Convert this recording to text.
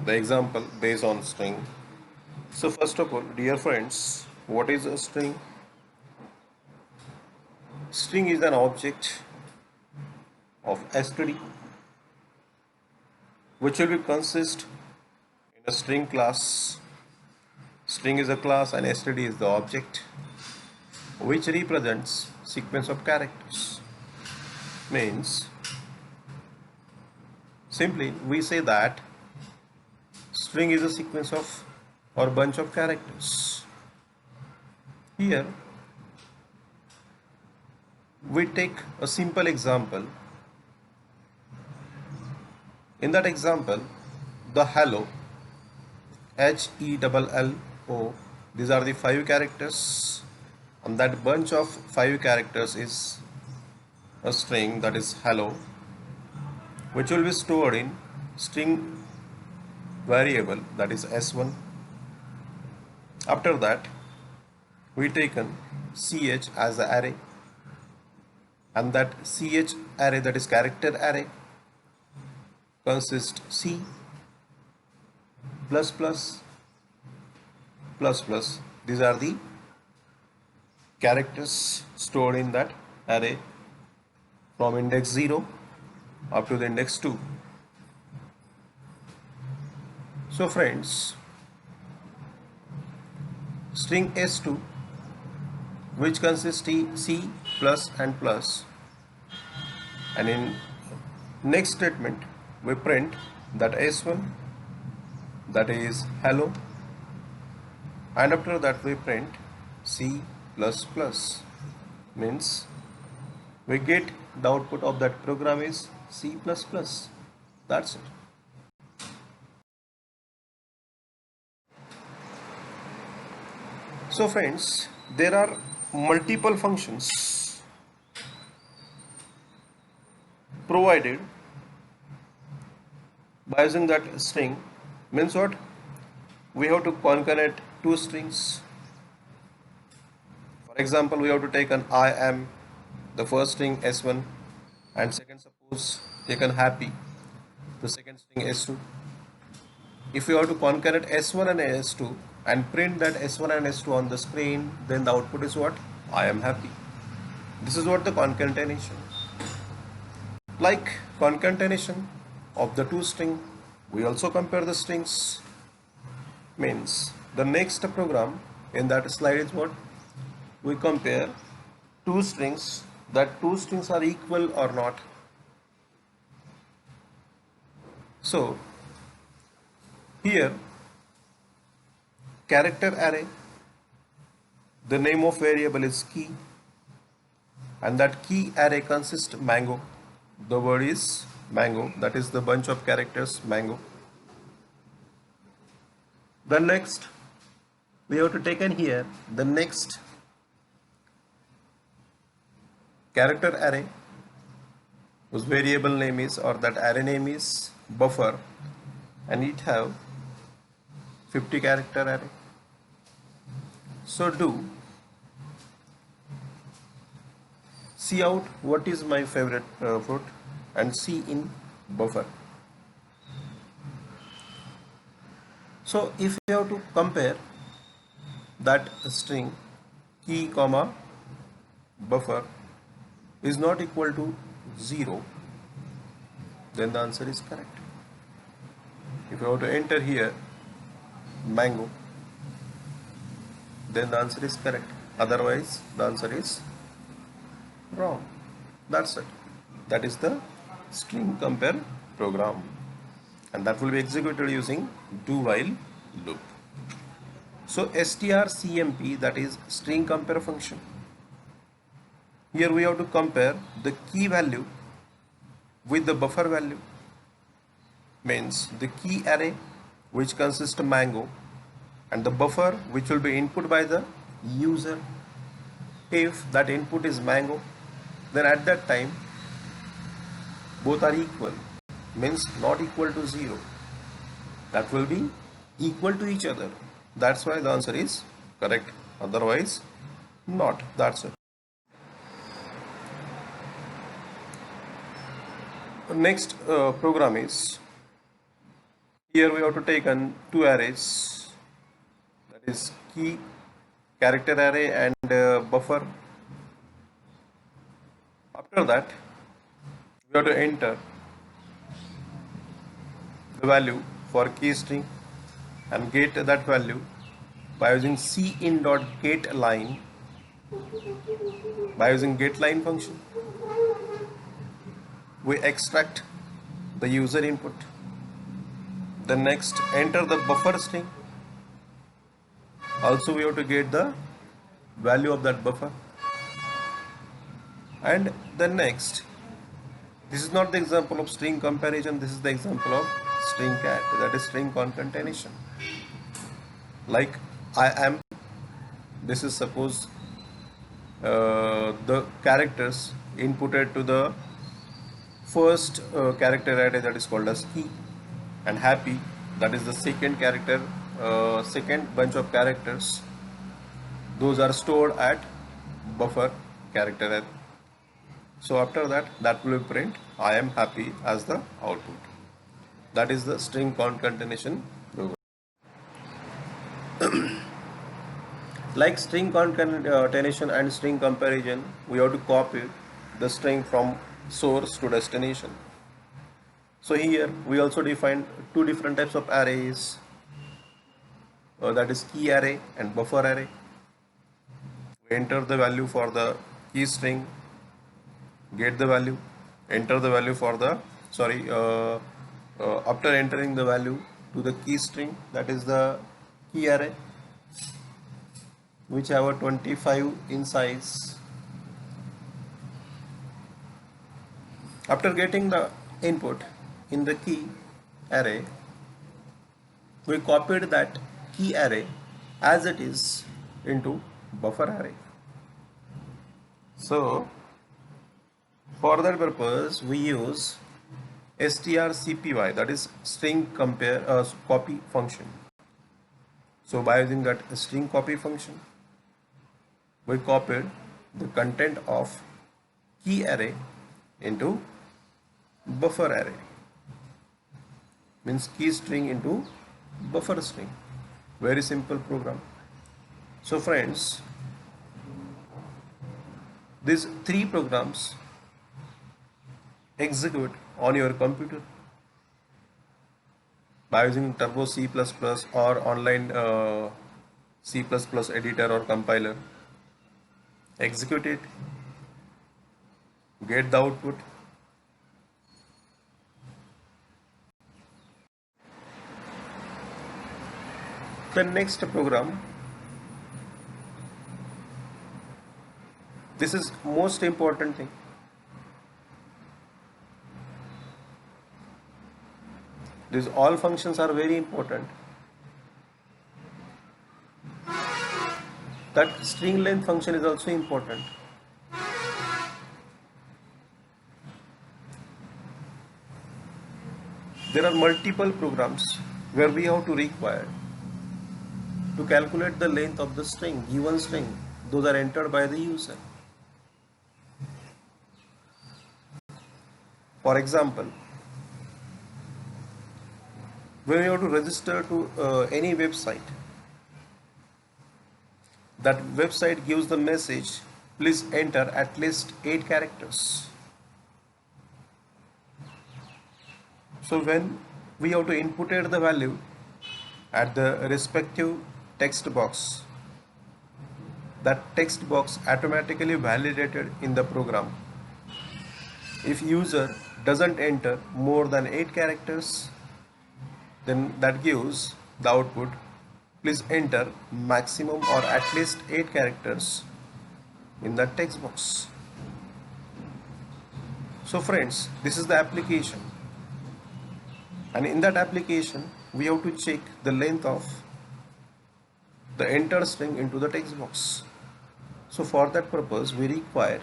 the example based on string. So first of all, dear friends, what is a string? String is an object of std which will be consist in a string class. String is a class and std is the object which represents sequence of characters. Means simply we say that string is a sequence of or bunch of characters. Here we take a simple example. In that example, the hello, HELLO, these are the 5 characters, and that bunch of 5 characters is a string, that is hello, which will be stored in string variable, that is s1. After that, we taken ch as the array, and that ch array, that is character array, consists c plus plus plus plus. These are the characters stored in that array from index 0 up to the index 2. So friends, string s2, which consists c plus and plus, and in next statement we print that s1, that is hello, and after that we print c plus plus, means we get the output of that program is c plus plus. That's it. So friends, there are multiple functions provided by using that string. Means what? We have to concatenate 2 strings. For example, we have to take an I am, the first string s1, and second suppose taken happy, the second string s2. If we have to concatenate s1 and s2 and print that s1 and s2 on the screen, then the output is what? I am happy. This is what the concatenation. Like concatenation of the 2 string, we also compare the strings. Means the next program in that slide is what? We compare 2 strings, that 2 strings are equal or not. So here, character array, the name of variable is key, and that key array consists mango. The word is mango, that is the bunch of characters mango. The next we have to take in here the next character array, whose variable name is, or that array name is buffer, and it have 50 character array. So do see out what is my favorite fruit and see in buffer. So if you have to compare that string key comma buffer is not equal to 0, then the answer is correct. If you have to enter here mango, then the answer is correct. Otherwise the answer is wrong. That's it. That is the string compare program, and that will be executed using do while loop. So strcmp, that is string compare function. Here we have to compare the key value with the buffer value. Means the key array, which consists of mango, and the buffer, which will be input by the user. If that input is mango, then at that time both are equal, means not equal to 0. That will be equal to each other. That's why the answer is correct. Otherwise not. That's it. Next program is Here we have to take on two arrays, that is key character array and buffer. After that, we have to enter the value for key string and get that value by using cin.getLine. By using getLine function, we extract the user input. Then next, enter the buffer string. Also, we have to get the value of that buffer. And then next, this is not the example of string comparison. This is the example of string cat, that is string concatenation. Like I am. This is suppose the characters inputted to the first character array, that is called as key, and happy, that is the second character, second bunch of characters. Those are stored at buffer character array. So after that, that will print I am happy as the output. That is the string concatenation program. Like string concatenation and string comparison, we have to copy the string from source to destination. So here we also define two different types of arrays, that is key array and buffer array. We enter the value for the key string, get the value, enter the value for the after entering the value to the key string, that is the key array, which have a 25 in size. After getting the input in the key array, we copied that key array as it is into buffer array. So for that purpose, we use strcpy, that is string copy function. So by using that string copy function, we copied the content of key array into buffer array, means key string into buffer string. Very simple program. So friends, these three programs execute on your computer by using Turbo C++ or online C++ editor or compiler. Execute it, get the output. The next program, this is most important thing. These all functions are very important. That string length function is also important. There are multiple programs where we have to require to calculate the length of the string, given string. Those are entered by the user. For example, when you have to register to any website, that website gives the message, please enter at least 8 characters. So when we have to input the value at the respective text box, that text box automatically validated in the program. If user doesn't enter more than 8 characters, then that gives the output, please enter maximum or at least 8 characters in the text box. So friends, this is the application, and in that application we have to check the length of the entered string into the text box. So for that purpose we require